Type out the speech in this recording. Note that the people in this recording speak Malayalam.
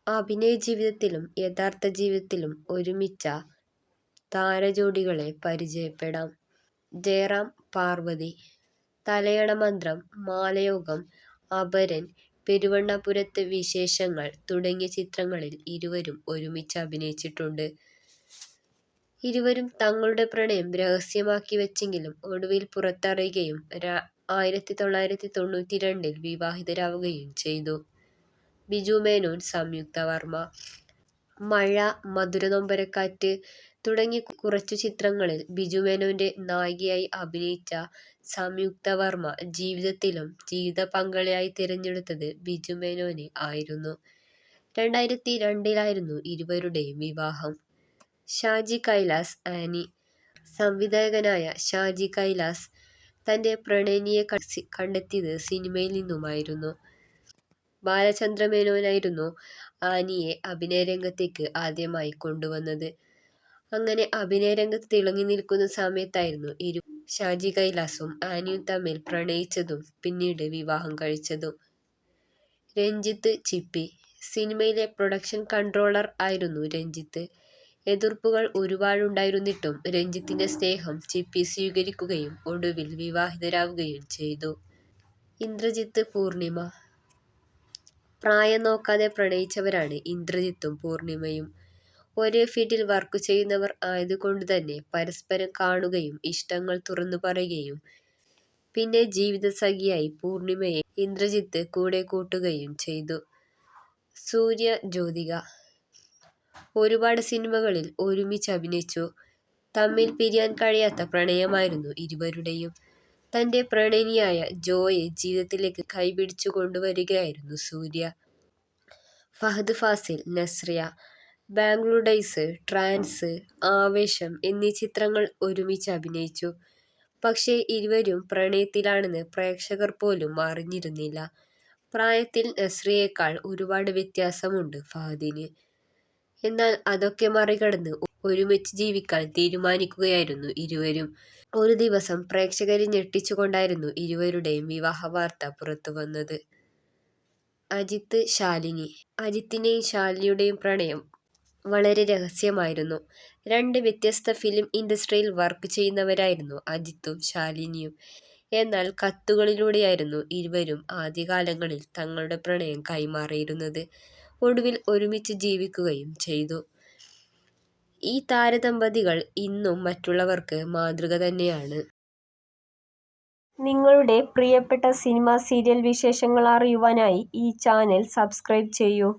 അഭിനയ ജീവിതത്തിലും യഥാർത്ഥ ജീവിതത്തിലും ഒരുമിച്ച താരജോഡികളെ പരിചയപ്പെടാം. ജയറാം പാർവതി, തലയണ മന്ത്രം, മാലയോഗം, അപരൻ, പെരുവണ്ണാപുരത്തെ വിശേഷങ്ങൾ തുടങ്ങിയ ചിത്രങ്ങളിൽ ഇരുവരും ഒരുമിച്ച് അഭിനയിച്ചിട്ടുണ്ട്. ഇരുവരും തങ്ങളുടെ പ്രണയം രഹസ്യമാക്കി വെച്ചെങ്കിലും ഒടുവിൽ പുറത്തറിയുകയും 1992 വിവാഹിതരാവുകയും ചെയ്തു. ബിജു മേനോൻ, സംയുക്ത വർമ്മ. മഴ, മധുരനൊമ്പരക്കാറ്റ് തുടങ്ങി കുറച്ചു ചിത്രങ്ങളിൽ ബിജു മേനോന്റെ നായികയായി അഭിനയിച്ച സംയുക്ത വർമ്മ ജീവിതത്തിലും ജീവിത പങ്കാളിയായി തിരഞ്ഞെടുത്തത് ബിജു മേനോനെ ആയിരുന്നു. 2002 ഇരുവരുടെയും വിവാഹം. ഷാജി കൈലാസ്, ആനി. സംവിധായകനായ ഷാജി കൈലാസ് തന്റെ പ്രണയിനിയെ കണ്ടെത്തിയത് സിനിമയിൽ നിന്നുമായിരുന്നു. ബാലചന്ദ്രമേനോനായിരുന്നു ആനിയെ അഭിനയരംഗത്തേക്ക് ആദ്യമായി കൊണ്ടുവന്നത്. അങ്ങനെ അഭിനയരംഗത്ത് തിളങ്ങി നിൽക്കുന്ന സമയത്തായിരുന്നു ഷാജി കൈലാസും ആനിയും തമ്മിൽ പ്രണയിച്ചതും പിന്നീട് വിവാഹം കഴിച്ചതും. രഞ്ജിത്ത് ചിപ്പി. സിനിമയിലെ പ്രൊഡക്ഷൻ കൺട്രോളർ ആയിരുന്നു രഞ്ജിത്ത്. എതിർപ്പുകൾ ഒരുപാടുണ്ടായിരുന്നിട്ടും രഞ്ജിത്തിന്റെ സ്നേഹം ചിപ്പി സ്വീകരിക്കുകയും ഒടുവിൽ വിവാഹിതരാവുകയും ചെയ്തു. ഇന്ദ്രജിത്ത്, പൂർണിമ. പ്രായം നോക്കാതെ പ്രണയിച്ചവരാണ് ഇന്ദ്രജിത്തും പൂർണിമയും. ഒരേ ഫീൽഡിൽ വർക്ക് ചെയ്യുന്നവർ ആയതുകൊണ്ടുതന്നെ പരസ്പരം കാണുകയും ഇഷ്ടങ്ങൾ തുറന്നു പറയുകയും പിന്നെ ജീവിതസഖിയായി പൂർണിമയെ ഇന്ദ്രജിത്ത് കൂടെ കൂട്ടുകയും ചെയ്തു. സൂര്യ, ജ്യോതിക. ഒരുപാട് സിനിമകളിൽ ഒരുമിച്ച് അഭിനയിച്ചു. തമ്മിൽ പിരിയാൻ കഴിയാത്ത പ്രണയമായിരുന്നു ഇരുവരുടെയും. തന്റെ പ്രണയിനിയായ ജോയെ ജീവിതത്തിലേക്ക് കൈപിടിച്ചു കൊണ്ടുവരികയായിരുന്നു സൂര്യ. ഫഹദ് ഫാസിൽ, നസ്രിയ. ബാംഗ്ലൂർ ഡേയ്സ്, ട്രാൻസ്, ആവേശം എന്നീ ചിത്രങ്ങൾ ഒരുമിച്ച് അഭിനയിച്ചു. പക്ഷേ ഇരുവരും പ്രണയത്തിലാണെന്ന് പ്രേക്ഷകർ പോലും അറിഞ്ഞിരുന്നില്ല. പ്രായത്തിൽ നസ്രിയയേക്കാൾ ഒരുപാട് വ്യത്യാസമുണ്ട് ഫഹദിന്. എന്നാൽ അതൊക്കെ മറികടന്ന് ഒരുമിച്ച് ജീവിക്കാൻ തീരുമാനിക്കുകയായിരുന്നു ഇരുവരും. ഒരു ദിവസം പ്രേക്ഷകരെ ഞെട്ടിച്ചുകൊണ്ടായിരുന്നു ഇരുവരുടെയും വിവാഹ വാർത്ത പുറത്തുവന്നത്. അജിത്ത്, ശാലിനി. അജിത്തിന്റെയും ശാലിനിയുടെയും പ്രണയം വളരെ രഹസ്യമായിരുന്നു. രണ്ട് വ്യത്യസ്ത ഫിലിം ഇൻഡസ്ട്രിയിൽ വർക്ക് ചെയ്യുന്നവരായിരുന്നു അജിത്തും ശാലിനിയും. എന്നാൽ കത്തുകളിലൂടെയായിരുന്നു ഇരുവരും ആദ്യകാലങ്ങളിൽ തങ്ങളുടെ പ്രണയം കൈമാറിയിരുന്നത്. ഒടുവിൽ ഒരുമിച്ച് ജീവിക്കുകയും ചെയ്തു. ഈ താരദമ്പതികൾ ഇന്നും മറ്റുള്ളവർക്ക് മാതൃക തന്നെയാണ്. നിങ്ങളുടെ പ്രിയപ്പെട്ട സിനിമ, സീരിയൽ വിശേഷങ്ങൾ അറിയുവാനായി ഈ ചാനൽ സബ്സ്ക്രൈബ് ചെയ്യൂ.